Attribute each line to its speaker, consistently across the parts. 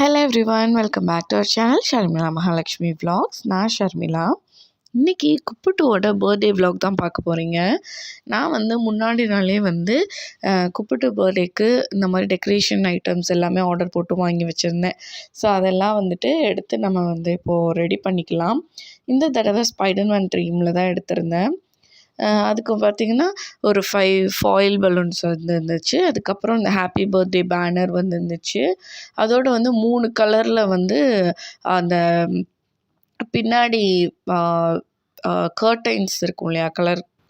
Speaker 1: Hello everyone, welcome back to our channel Sharmila Mahalakshmi vlogs. நான் ஷர்மிளா. இன்றைக்கி குப்புட்டுவோட birthday vlog தான் பார்க்க போகிறீங்க. நான் முன்னாடி நாளே குப்புட்டு பர்த்டேக்கு இந்த மாதிரி டெக்கரேஷன் ஐட்டம்ஸ் எல்லாமே ஆர்டர் போட்டு வாங்கி வச்சுருந்தேன். ஸோ அதெல்லாம் எடுத்து நம்ம இப்போது ரெடி பண்ணிக்கலாம். இந்த தடவை ஸ்பைடர்மேன் ட்ரீமில் தான் எடுத்திருந்தேன். அதுக்கு பார்த்திங்கன்னா ஒரு 5 ஃபாயில் பலூன்ஸ் இருந்துச்சு. அதுக்கப்புறம் இந்த ஹாப்பி பர்த்டே பேனர் இருந்துச்சு. அதோடு 3 கலரில் அந்த பின்னாடி கர்டைன்ஸ் இருக்கும் இல்லையா,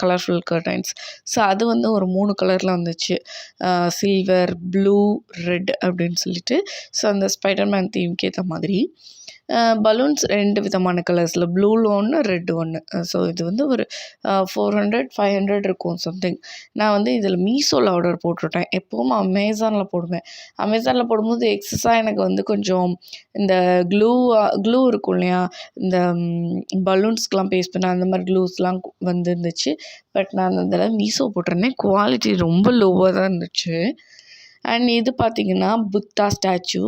Speaker 1: கலர்ஃபுல் கர்டைன்ஸ். ஸோ அது ஒரு 3 கலரில் வந்துச்சு. சில்வர், ப்ளூ, ரெட் அப்படின்னு சொல்லிட்டு. ஸோ அந்த ஸ்பைடர்மேன் தீம்க்கு ஏற்ற மாதிரி பலூன்ஸ் 2 விதமான கலர்ஸில், ப்ளூவில் ஒன்று, ரெட்டு ஒன்று. ஸோ இது ஒரு 400-500 இருக்கும் சம்திங். நான் இதில் மீஷோவில் ஆர்டர் போட்டுவிட்டேன். எப்போவும் அமேசானில் போடுவேன். அமேசானில் போடும்போது எக்ஸஸாக எனக்கு கொஞ்சம் இந்த க்ளூ இருக்கும் இல்லையா, இந்த பலூன்ஸ்க்கெலாம் பேஸ்ட் பண்ண அந்த மாதிரி க்ளூஸ்லாம் இருந்துச்சு. பட் நான் அதில் மீஷோ போட்டிருந்தேன். குவாலிட்டி ரொம்ப லோவாக தான் இருந்துச்சு. அண்ட் இது பார்த்திங்கன்னா புத்தா ஸ்டாச்சு.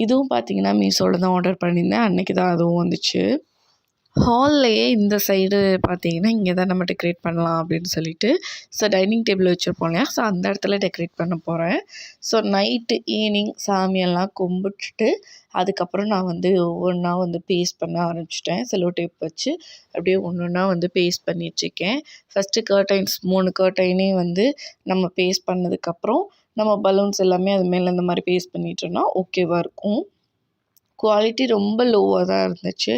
Speaker 1: இதுவும் பார்த்திங்கன்னா மீஷோவில் தான் ஆர்டர் பண்ணியிருந்தேன். அன்றைக்கி தான் அதுவும் வந்துச்சு. ஹால்லையே இந்த சைடு பார்த்திங்கன்னா இங்கே தான் நம்ம டெக்கரேட் பண்ணலாம் அப்படின்னு சொல்லிட்டு, ஸோ டைனிங் டேபிள் வச்சுருப்போம் இல்லையா, ஸோ அந்த இடத்துல டெக்கரேட் பண்ண போகிறேன். ஸோ நைட்டு ஈவினிங் சாமியெல்லாம் கும்பிட்டுட்டு அதுக்கப்புறம் நான் ஒவ்வொன்றா பேஸ்ட் பண்ண ஆரம்பிச்சிட்டேன். செல்லோ டேப் வச்சு அப்படியே ஒன்று ஒன்றா பேஸ்ட் பண்ணிட்டுருக்கேன். ஃபஸ்ட்டு கர்டைன்ஸ் 3 கர்டைனையும் நம்ம பேஸ்ட் பண்ணதுக்கப்புறம் நம்ம பலூன்ஸ் எல்லாமே அது மேலே இந்த மாதிரி பேஸ்ட் பண்ணிட்டோன்னா ஓகேவாக இருக்கும். குவாலிட்டி ரொம்ப லோவாக தான் இருந்துச்சு.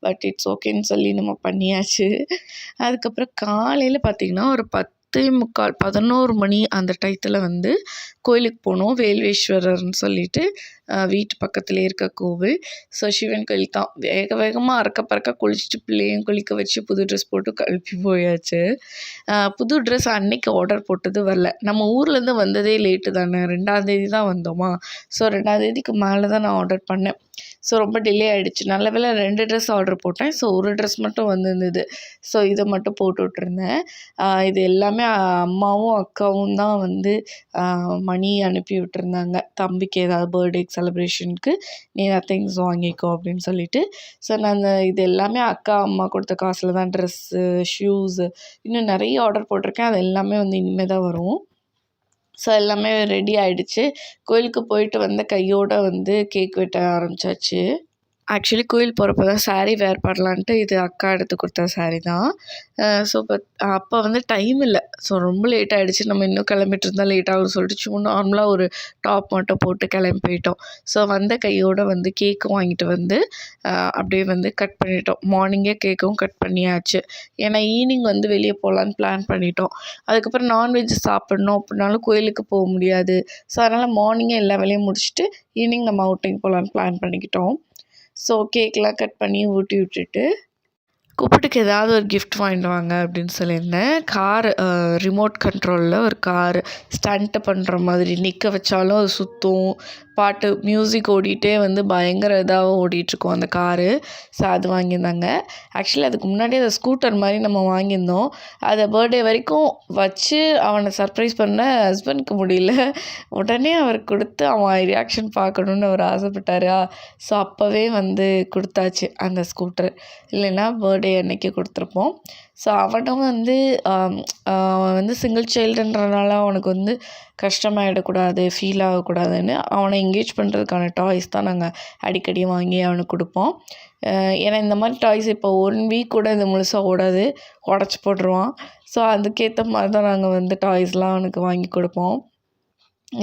Speaker 1: பட் இட்ஸ் ஓகேன்னு சொல்லி நம்ம பண்ணியாச்சு. அதுக்கப்புறம் காலையில் பார்த்திங்கன்னா ஒரு 10:45 11 மணி அந்த டயத்தில் கோயிலுக்கு போனோம். வேல்வேஸ்வரர்னு சொல்லிட்டு வீட்டு பக்கத்துலேயே இருக்க கோவில். ஸோ சிவன் கோயில் தான். வேகமாக அறக்க பறக்க குளிச்சுட்டு பிள்ளையும் குளிக்க வச்சு புது ட்ரெஸ் போட்டு கிளப்பி போயாச்சு. புது ட்ரெஸ் அன்னைக்கு ஆர்டர் போட்டது வரல. நம்ம ஊர்லேருந்து வந்ததே லேட்டு தானே, 2ஆம் தேதி தான் வந்தோமா. ஸோ 2ஆம் தேதிக்கு மேலே தான் நான் ஆர்டர் பண்ணேன். ஸோ ரொம்ப டிலே ஆகிடுச்சு. நல்ல வேளை 2 ட்ரெஸ் ஆர்டர் போட்டேன். ஸோ ஒரு ட்ரெஸ் மட்டும் வந்திருந்தது. ஸோ இதை மட்டும் போட்டு விட்டுருந்தேன். இது எல்லாமே அம்மாவும் அக்காவும் தான் மணி அனுப்பி விட்டுருந்தாங்க. தம்பிக்கு ஏதாவது பர்த்டே செலிப்ரேஷனுக்கு நீ திங்ஸ் வாங்கிக்கோ அப்படின்னு சொல்லிட்டு. ஸோ நான் இது எல்லாமே அக்கா அம்மா கொடுத்த காசில் தான் ட்ரெஸ்ஸு, ஷூஸு, இன்னும் நிறைய ஆர்டர் போட்டிருக்கேன். அது எல்லாமே இனிமேல் தான் வரும். ஸோ எல்லாமே ரெடி ஆகிடுச்சு. கோயிலுக்கு போயிட்டு வந்த கையோடு கேக் வெட்ட ஆரம்பித்தாச்சு. ஆக்சுவலி கோயில் போகிறப்ப தான் சாரீ வேர் பண்ணலான்ட்டு இது அக்கா எடுத்து கொடுத்த சாரீ தான். ஸோ அப்போ டைம் இல்லை. ஸோ ரொம்ப லேட் ஆகிடுச்சு. நம்ம இன்னும் கிளம்பிட்டு இருந்தால் லேட் ஆகும்னு சொல்லிட்டு சும்மா நார்மலாக ஒரு டாப் மட்டும் போட்டு கிளம்பி போயிட்டோம். ஸோ வந்த கையோடு கேக்கும் வாங்கிட்டு அப்படியே கட் பண்ணிட்டோம். மார்னிங்கே கேக்கும் கட் பண்ணியாச்சு. ஏன்னா ஈவினிங் வெளியே போகலான்னு பிளான் பண்ணிட்டோம். அதுக்கப்புறம் நான்வெஜ் சாப்பிட்ணும் அப்படின்னாலும் கோயிலுக்கு போக முடியாது. ஸோ அதனால் மார்னிங்கே எல்லா வேலையும் முடிச்சுட்டு ஈவினிங் நம்ம அவுட்டிங் போகலான்னு பிளான் பண்ணிக்கிட்டோம். ஸோ கேக்கெலாம் கட் பண்ணி ஊட்டி விட்டுட்டு குப்புட்டுக்கு ஏதாவது ஒரு கிஃப்ட் வாங்கிட்டு வாங்க அப்படின்னு சொல்லியிருந்தேன். ரிமோட் கண்ட்ரோலில் ஒரு காரு ஸ்டண்ட்டு பண்ணுற மாதிரி நிற்க வச்சாலும் அது சுற்றும், பாட்டு மியூசிக் ஓடிட்டே பயங்கர இதாக ஓடிட்டுருக்கோம் அந்த காரு. ஸோ அது வாங்கியிருந்தாங்க. ஆக்சுவலி அதுக்கு முன்னாடி அதை ஸ்கூட்டர் மாதிரி நம்ம வாங்கியிருந்தோம். அதை பர்த்டே வரைக்கும் வச்சு அவனை சர்ப்ரைஸ் பண்ண ஹஸ்பண்ட்க்கு முடியல. உடனே அவருக்கு கொடுத்து அவன் ரியாக்ஷன் பார்க்கணுன்னு அவர் ஆசைப்பட்டாரா. ஸோ அப்போவே கொடுத்தாச்சு அந்த ஸ்கூட்டர். இல்லைன்னா பர்த்டே அன்னைக்கு கொடுத்துருப்போம். ஸோ அவனும் அவன் சிங்கிள் சைல்டுன்றனால அவனுக்கு கஷ்டமாயிடக்கூடாது, ஃபீல் ஆகக்கூடாதுன்னு அவனை என்கேஜ் பண்ணுறதுக்கான டாய்ஸ் தான் நாங்கள் அடிக்கடி வாங்கி அவனுக்கு கொடுப்போம். ஏன்னா இந்த மாதிரி டாய்ஸ் இப்போ 1 வீக் கூட இது முழுசாக ஓடாது, உடச்சி போட்டுருவான். ஸோ அதுக்கேற்ற மாதிரி தான் நாங்கள் டாய்ஸ்லாம் அவனுக்கு வாங்கி கொடுப்போம்.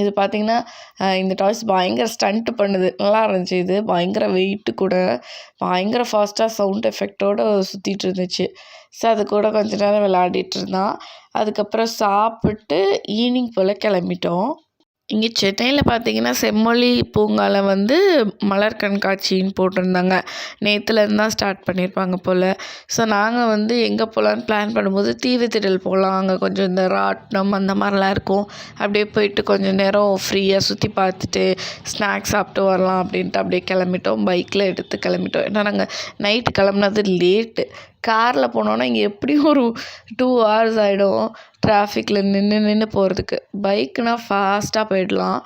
Speaker 1: இது பார்த்திங்கன்னா இந்த டாய்ஸ் பயங்கர ஸ்டண்ட் பண்ணுது. நல்லா இருந்துச்சு. இது பயங்கர வெயிட்டு கூட, பயங்கர ஃபாஸ்ட்டாக சவுண்ட் எஃபெக்டோடு சுற்றிட்டு இருந்துச்சு. ஸோ அது கூட கொஞ்ச நேரம் விளையாடிட்டு இருந்தான். அதுக்கப்புறம் சாப்பிட்டு ஈவினிங் போல் கிளம்பிட்டோம். இங்கே சென்னையில் பார்த்திங்கன்னா செம்மொழி பூங்காவில் மலர் கண்காட்சின்னு போட்டிருந்தாங்க. நேற்றுலேருந்து தான் ஸ்டார்ட் பண்ணியிருப்பாங்க போல். ஸோ நாங்கள் எங்கே போகலான்னு பிளான் பண்ணும்போது தீவுத்திடல் போகலாம், அங்கே கொஞ்சம் இந்த ராட்டினம் அந்த மாதிரிலாம் இருக்கும், அப்படியே போயிட்டு கொஞ்சம் நேரம் ஃப்ரீயாக சுற்றி பார்த்துட்டு ஸ்நாக்ஸ் சாப்பிட்டு வரலாம் அப்படின்ட்டு அப்படியே கிளம்பிட்டோம். பைக்கில் எடுத்து கிளம்பிட்டோம். ஏன்னா நாங்கள் நைட்டு கிளம்புனது லேட்டு. காரில் போனோன்னா இங்கே எப்படியும் ஒரு 2 hours ஆகிடும் டிராஃபிக்கில் நின்று போகிறதுக்கு. பைக்குனால் ஃபாஸ்ட்டாக போயிடலாம்.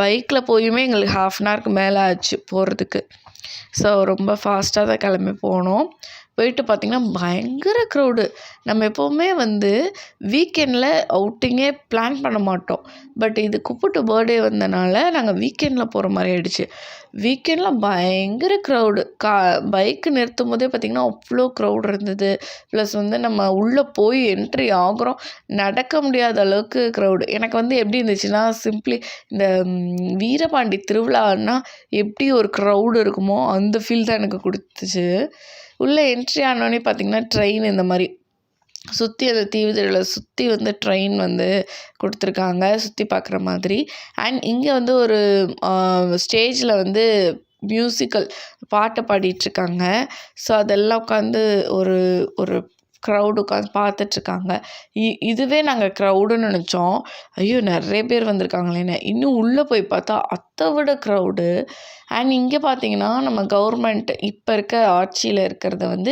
Speaker 1: பைக்கில் போயுமே எங்களுக்கு 1/2 hourக்கு மேலே ஆச்சு போகிறதுக்கு. ஸோ ரொம்ப ஃபாஸ்ட்டாக தான் கிளம்பி போனோம். போயிட்டு பார்த்திங்கன்னா பயங்கர க்ரௌடு. நம்ம எப்போவுமே வந்து வீக்கெண்டில் அவுட்டிங்கே பிளான் பண்ண மாட்டோம். பட் இது குப்புட்டு பர்த்டே வந்தனால நாங்கள் வீக்கெண்டில் போகிற மாதிரி ஆயிடுச்சு. வீக்கெண்டில் பயங்கர க்ரௌடு. பைக்கு நிறுத்தும் போதே பார்த்திங்கன்னா அவ்வளோ க்ரௌட் இருந்தது. ப்ளஸ் வந்து நம்ம உள்ளே போய் என்ட்ரி ஆகுறோம், நடக்க முடியாத அளவுக்கு க்ரௌடு. எனக்கு வந்து எப்படி இருந்துச்சுன்னா சிம்பிளி இந்த வீரபாண்டி திருவிழான்னா எப்படி ஒரு க்ரௌடு இருக்குமோ அந்த ஃபீல் தான் எனக்கு கொடுத்துச்சு. உள்ளே என்ட்ரி ஆனோடனே பார்த்திங்கன்னா ட்ரெயின் இந்த மாதிரி சுற்றி அந்த தீவுத்திடலை சுற்றி வந்து ட்ரெயின் வந்து கொடுத்துருக்காங்க சுற்றி பார்க்குற மாதிரி. அண்ட் இங்கே வந்து ஒரு ஸ்டேஜில் வந்து மியூசிக்கல் பாட்டை பாடிட்டுருக்காங்க. ஸோ அதெல்லாம் உட்காந்து ஒரு ஒரு க்ரௌடு உட்காந்து பார்த்துட்ருக்காங்க. இதுவே நாங்கள் க்ரௌடுன்னு நினச்சோம். ஐயோ நிறைய பேர் வந்திருக்காங்களேன்னு. இன்னும் உள்ளே போய் பார்த்தா அதை விட க்ரௌடு. அண்ட் இங்கே பார்த்தீங்கன்னா நம்ம கவர்மெண்ட் இப்போ இருக்க ஆட்சியில் இருக்கிறத வந்து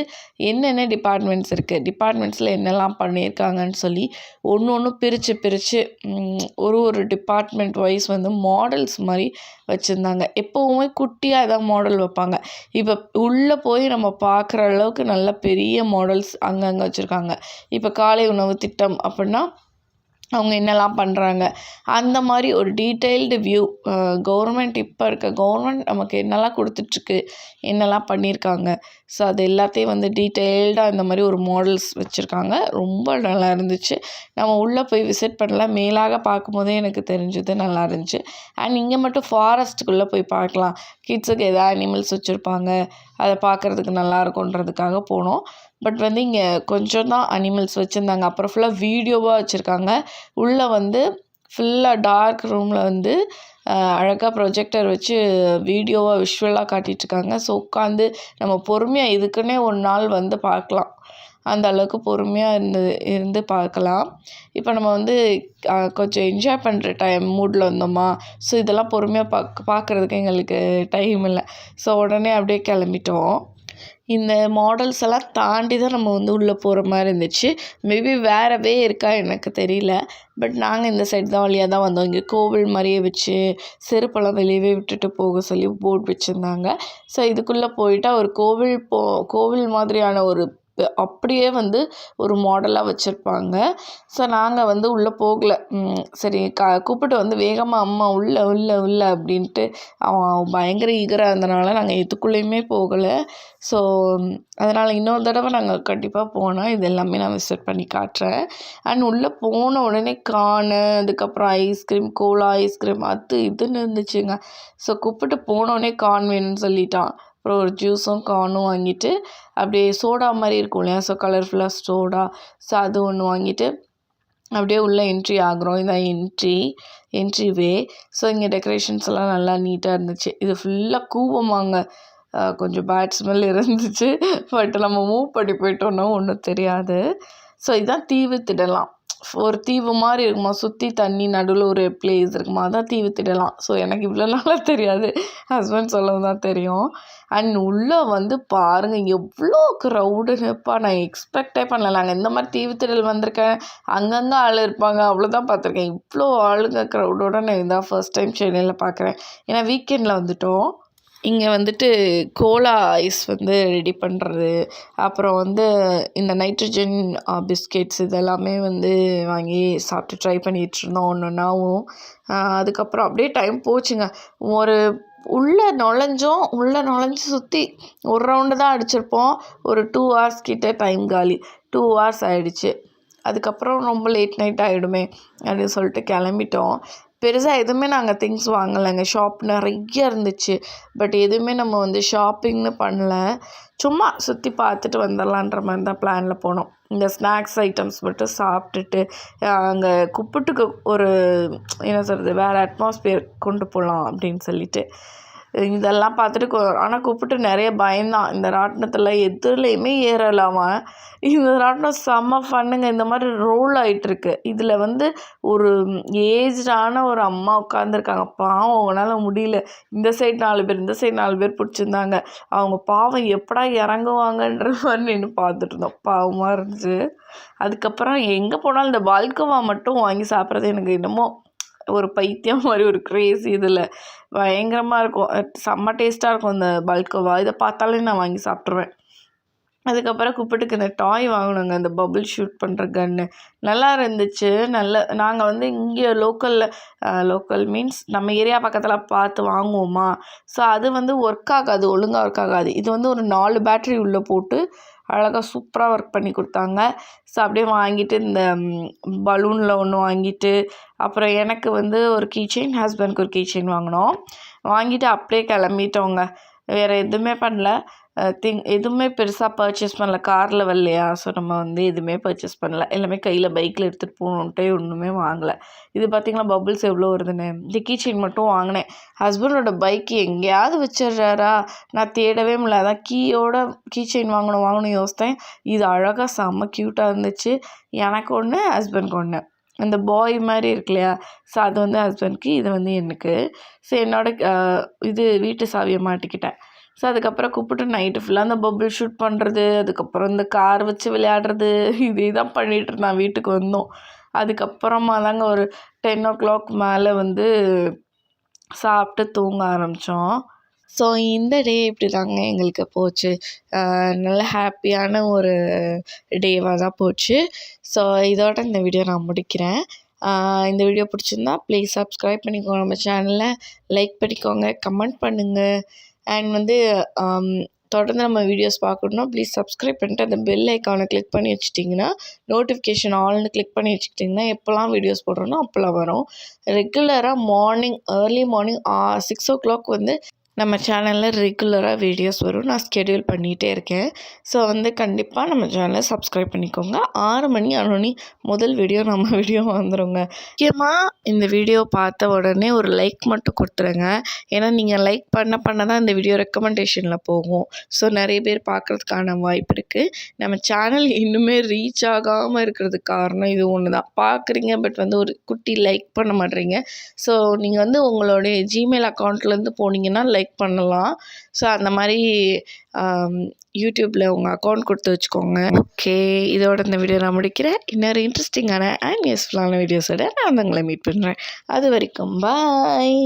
Speaker 1: என்னென்ன டிபார்ட்மெண்ட்ஸ் இருக்குது, டிபார்ட்மெண்ட்ஸில் என்னெல்லாம் பண்ணியிருக்காங்கன்னு சொல்லி ஒன்று பிரித்து ஒரு டிபார்ட்மெண்ட் வைஸ் வந்து மாடல்ஸ் மாதிரி வச்சுருந்தாங்க. எப்போவுமே குட்டியாக தான் மாடல் வைப்பாங்க. இப்போ உள்ளே போய் நம்ம பார்க்குற அளவுக்கு நல்ல பெரிய மாடல்ஸ் அங்கங்கே வச்சுருக்காங்க. இப்போ காலை உணவு திட்டம் அப்படின்னா அவங்க என்னெல்லாம் பண்ணுறாங்க அந்த மாதிரி ஒரு டீட்டெயில்டு வியூ. கவர்மெண்ட் இப்போ இருக்க கவர்மெண்ட் நமக்கு என்னெல்லாம் கொடுத்துட்ருக்கு, என்னெல்லாம் பண்ணியிருக்காங்க, ஸோ அது எல்லாத்தையும் வந்து டீட்டெயில்டாக இந்த மாதிரி ஒரு மாடல்ஸ் வச்சுருக்காங்க. ரொம்ப நல்லா இருந்துச்சு. நம்ம உள்ளே போய் விசிட் பண்ணல, மேலாக பார்க்கும்போதே எனக்கு தெரிஞ்சது நல்லா இருந்துச்சு. அண்ட் இங்கே மட்டும் ஃபாரஸ்ட்டுக்குள்ளே போய் பார்க்கலாம். கிட்ஸுக்கு எதாவது அனிமல்ஸ் வச்சுருப்பாங்க, அதை பார்க்குறதுக்கு நல்லா இருக்குன்றதுக்காக போனோம். பட் வந்து இங்கே கொஞ்சம் தான் அனிமல்ஸ் வச்சுருந்தாங்க. அப்புறம் ஃபுல்லாக வீடியோவாக வச்சுருக்காங்க. உள்ளே வந்து ஃபுல்லாக டார்க் ரூமில் வந்து அழகாக ப்ரொஜெக்டர் வச்சு வீடியோவாக விஷுவலாக காட்டிகிட்ருக்காங்க. ஸோ உட்காந்து நம்ம பொறுமையாக இதுக்குன்னே ஒரு நாள் வந்து பார்க்கலாம். அந்த அளவுக்கு பொறுமையாக இருந்து பார்க்கலாம். இப்போ நம்ம வந்து கொஞ்சம் என்ஜாய் பண்ணுற மூடில் வந்தோமா, ஸோ இதெல்லாம் பொறுமையாக பார்க்குறதுக்கு எங்களுக்கு டைம் இல்லை. ஸோ உடனே அப்படியே கிளம்பிட்டோம். இந்த மாடல்ஸ் எல்லாம் தாண்டி தான் நம்ம வந்து உள்ளே போகிற மாதிரி இருந்துச்சு. மேபி வேறவே இருக்கா எனக்கு தெரியல. பட் நாங்கள் இந்த சைடு தான் வழியாக தான் வந்தோம். இங்கே கோவில் மாதிரியே வச்சு செருப்பெல்லாம் வெளியவே விட்டுட்டு போக சொல்லி போர்டு வச்சுருந்தாங்க. ஸோ இதுக்குள்ளே போயிட்டால் ஒரு கோவில் மாதிரியான ஒரு அப்படியே வந்து ஒரு மாடலாக வச்சுருப்பாங்க. ஸோ நாங்கள் வந்து உள்ளே போகலை. சரி கூப்பிட்டு வந்து வேகமாக அம்மா உள்ளே அப்படின்ட்டு அவன் பயங்கர ஈகராக இருந்தனால நாங்கள் எதுக்குள்ளேயுமே போகலை. ஸோ அதனால் இன்னொரு தடவை நாங்கள் கண்டிப்பாக போனால் இது எல்லாமே நான் விசிட் பண்ணி காட்டுறேன். அண்ட் உள்ளே போன உடனே அதுக்கப்புறம் ஐஸ்கிரீம், கோலா ஐஸ்கிரீம் அது இதுன்னு இருந்துச்சுங்க. ஸோ கூப்பிட்டு போனோடனே வேணும்னு சொல்லிட்டான். அப்புறம் ஒரு ஜூஸும் கார்னும் வாங்கிட்டு அப்படியே சோடா மாதிரி இருக்கும் இல்லையா, ஸோ கலர்ஃபுல்லாக சோடா, ஸோ அது ஒன்று வாங்கிட்டு அப்படியே உள்ளே என்ட்ரி ஆகுறோம். இதான் என்ட்ரி வே. ஸோ இங்கே டெக்கரேஷன்ஸ் எல்லாம் நல்லா நீட்டாக இருந்துச்சு. இது ஃபுல்லாக கூவமாங்க. கொஞ்சம் பேட் ஸ்மெல் இருந்துச்சு. பட் நம்ம மூவ் பண்ணி போயிட்டோன்னா ஒன்றும் தெரியாது. ஸோ இதுதான் தீவு திடலாம். ஒரு தீவு மாதிரி இருக்குமா, சுற்றி தண்ணி நடுவில் ஒரு பிளேஸ் இருக்குமா, அதான் தீவு திடலாம். ஸோ எனக்கு இவ்வளோ நாளாக தெரியாது, ஹஸ்பண்ட் சொல்லவும் தான் தெரியும். அண்ட் உள்ளே வந்து பாருங்கள் எவ்வளோ க்ரௌடுன்னுப்பா, நான் எக்ஸ்பெக்டே பண்ணல. நாங்கள் இந்த மாதிரி தீவு திடல் வந்திருக்கேன், அங்கங்கே ஆள் இருப்பாங்க அவ்வளோதான் பார்த்துருக்கேன். இவ்வளோ ஆளுங்க க்ரௌடோட நான் இதான் ஃபர்ஸ்ட் டைம் சென்னையில் பார்க்குறேன். ஏன்னா வீக்கெண்டில் வந்துவிட்டோம். இங்கே வந்துட்டு கோலா ஐஸ் வந்து ரெடி பண்ணுறது, அப்புறம் வந்து இந்த நைட்ரஜன் பிஸ்கெட்ஸ் இதெல்லாமே வந்து வாங்கி சாப்பிட்டு ட்ரை பண்ணிகிட்ருந்தோம் ஒன்றுனாவும். அதுக்கப்புறம் அப்படியே டைம் போச்சுங்க. உள்ளே நுழைஞ்சு சுற்றி ஒரு ரவுண்டு தான் அடிச்சிருப்போம். ஒரு 2 hours கிட்டே டைம் காலி. 2 hours ஆகிடுச்சு. அதுக்கப்புறம் ரொம்ப லேட் நைட் ஆகிடுமே அப்படின்னு சொல்லிட்டு கிளம்பிட்டோம். பெருசாக எதுவுமே நாங்கள் திங்ஸ் வாங்கலைங்க. ஷாப் நிறைய இருந்துச்சு. பட் எதுவுமே நம்ம வந்து ஷாப்பிங்னு பண்ணல. சும்மா சுற்றி பார்த்துட்டு வந்துடலான்ற மாதிரி தான் பிளானில் போனோம். இந்த ஸ்நாக்ஸ் ஐட்டம்ஸ் மட்டும் சாப்பிட்டுட்டு அங்கே குப்பிட்டுக்கு ஒரு என்ன சொல்கிறது வேறு அட்மாஸ்பியர் கொண்டு போகலாம் அப்படின்னு சொல்லிட்டு இதெல்லாம் பார்த்துட்டு ஆனால் கூப்பிட்டு நிறைய பயந்தான். இந்த ராட்டினத்தில் எதுலேயுமே ஏறலாமா. இந்த ராட்டினம் செம்ம ஃபன்னுங்க. இந்த மாதிரி ரோல் ஆகிட்டுருக்கு. இதில் வந்து ஒரு ஏஜ்டான ஒரு அம்மா உட்காந்துருக்காங்க. பாவம் அவங்களால முடியல. இந்த சைடு 4 பேர், இந்த சைடு 4 பேர் பிடிச்சிருந்தாங்க. அவங்க பாவம் எப்படா இறங்குவாங்கன்ற மாதிரி நின்று பார்த்துட்டு இருந்தோம். பாவமாக இருந்துச்சு. அதுக்கப்புறம் எங்கே போனாலும் இந்த பால்கோவா மட்டும் வாங்கி சாப்பிட்றது எனக்கு என்னமோ ஒரு பைத்தியம் மாதிரி ஒரு க்ரேஸி. இதில் பயங்கரமாக இருக்கும். செம்ம டேஸ்ட்டாக இருக்கும் இந்த பால்கோவா. இதை பார்த்தாலே நான் வாங்கி சாப்பிட்ருவேன். அதுக்கப்புறம் குப்பிட்டுக்கு இந்த டாய் வாங்கினோங்க, இந்த பபுள் ஷூட் பண்ணுற கன்று. நல்லா இருந்துச்சு. நாங்கள் வந்து இங்கே லோக்கல் மீன்ஸ் நம்ம ஏரியா பக்கத்தில் பார்த்து வாங்குவோமா. ஸோ அது வந்து ஒழுங்காக ஒர்க் ஆகாது. இது வந்து ஒரு 4 பேட்ரி உள்ளே போட்டு அழகாக சூப்பராக ஒர்க் பண்ணி கொடுத்தாங்க. ஸோ அப்படியே வாங்கிட்டு இந்த பலூனில் ஒன்று வாங்கிட்டு, அப்புறம் எனக்கு வந்து ஒரு கீ செயின், ஹஸ்பண்ட்க்கு ஒரு கீ செயின் வாங்கினோம். வாங்கிட்டு அப்படியே கிளம்பிட்டோங்க. வேறு எதுவுமே பண்ணல. எதுவுமே பெருசாக பர்ச்சேஸ் பண்ணல. காரில் வரலையா, ஸோ நம்ம வந்து எதுவுமே பர்ச்சேஸ் பண்ணல. எல்லாமே கையில் பைக்கில் எடுத்துகிட்டு போகணுன்ட்டே ஒன்றுமே வாங்கலை. இது பார்த்திங்களா பபுள்ஸ் எவ்வளோ வருதுன்னு. இந்த கீ செயின் மட்டும் வாங்கினேன். ஹஸ்பண்டோட பைக்கு எங்கேயாவது வச்சிடுறாரா, நான் தேடவே முடியல. அதான் கீ செயின் வாங்கணும் யோசித்தேன். இது அழகாக செம்ம க்யூட்டாக இருந்துச்சு. எனக்கு ஒன்று, ஹஸ்பண்ட்க்கு ஒன்று. அந்த பாய் மாதிரி இருக்கு இல்லையா, ஸோ அது வந்து ஹஸ்பண்ட்க்கு, இது வந்து எனக்கு. ஸோ இது வீட்டு சாவியை மாட்டிக்கிட்டேன். ஸோ அதுக்கப்புறம் கூப்பிட்டு நைட்டு ஃபுல்லாக அந்த பபுள் ஷூட் பண்ணுறது, அதுக்கப்புறம் இந்த கார் வச்சு விளையாடுறது, இதே தான் பண்ணிகிட்டு இருந்தேன். வீட்டுக்கு வந்தோம். அதுக்கப்புறமா தாங்க ஒரு 10 o'clock மேலே வந்து சாப்பிட்டு தூங்க ஆரம்பித்தோம். ஸோ இந்த டே இப்படி தாங்க எங்களுக்கு போச்சு. நல்ல ஹாப்பியான ஒரு டேவாக தான் போச்சு. ஸோ இதோட இந்த வீடியோ நான் முடிக்கிறேன். இந்த வீடியோ பிடிச்சிருந்தா ப்ளீஸ் சப்ஸ்கிரைப் பண்ணிக்கோங்க. நம்ம சேனலை லைக் பண்ணிக்கோங்க, கமெண்ட் பண்ணுங்கள். அண்ட் வந்து தொடர்ந்து நம்ம வீடியோஸ் பார்க்கணுன்னா ப்ளீஸ் சப்ஸ்கிரைப் பண்ணிட்டு அந்த பெல் ஐக்கானை கிளிக் பண்ணி வச்சுட்டிங்கன்னா, நோட்டிஃபிகேஷன் ஆல்னு கிளிக் பண்ணி வச்சுக்கிட்டிங்கன்னா எப்போல்லாம் வீடியோஸ் போடுறோன்னா அப்போல்லாம் வரும். ரெகுலராக ஏர்லி மார்னிங் 6 o'clock வந்து நம்ம சேனலில் ரெகுலராக வீடியோஸ் வரும். நான் ஸ்கெடியூல் பண்ணிகிட்டே இருக்கேன். ஸோ வந்து கண்டிப்பாக நம்ம சேனலை சப்ஸ்கிரைப் பண்ணிக்கோங்க. 6 மணி ஆனோடனே முதல் நம்ம வீடியோ வந்துடுங்க. முக்கியமாக இந்த வீடியோ பார்த்த உடனே ஒரு லைக் மட்டும் கொடுத்துருங்க. ஏன்னா நீங்கள் லைக் பண்ண தான் இந்த வீடியோ ரெக்கமெண்டேஷனில் போகும். ஸோ நிறைய பேர் பார்க்குறதுக்கான வாய்ப்பு இருக்குது. நம்ம சேனல் இன்னுமே ரீச் ஆகாமல் இருக்கிறதுக்கு காரணம் இது ஒன்று தான். பார்க்குறீங்க, பட் வந்து ஒரு குட்டி லைக் பண்ண மாட்டேறீங்க. ஸோ நீங்கள் வந்து உங்களுடைய ஜிமெயில் அக்கௌண்ட்லேருந்து போனீங்கன்னா லைக் பண்ணலாம். ஸோ அந்த மாதிரி யூடியூப்பில் உங்கள் அக்கௌண்ட் கொடுத்து வச்சுக்கோங்க. ஓகே, இதோட இந்த வீடியோ நான் முடிக்கிறேன். இன்னொரு இன்ட்ரெஸ்டிங்கான அண்ட் யூஸ்ஃபுல்லான வீடியோஸோட நான் உங்களை மீட் பண்ணுறேன். அது வரைக்கும் பாய்.